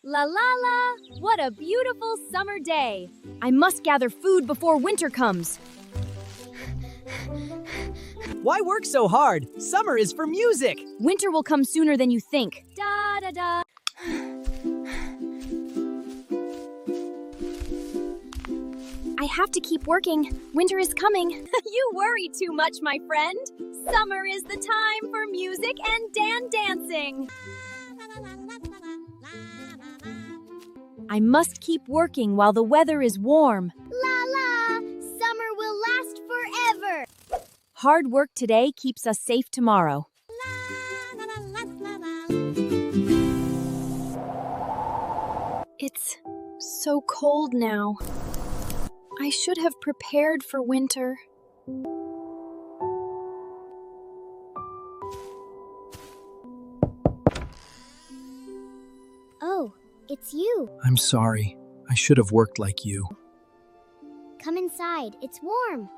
La la la! What a beautiful summer day! I must gather food before winter comes. Why work so hard? Summer is for music. Winter will come sooner than you think. Da da da. I have to keep working. Winter is coming. You worry too much, my friend. Summer is the time for music and dancing. I must keep working while the weather is warm. La la! Summer will last forever! Hard work today keeps us safe tomorrow. It's so cold now. I should have prepared for winter. Oh, it's you. I'm sorry. I should have worked like you. Come inside. It's warm.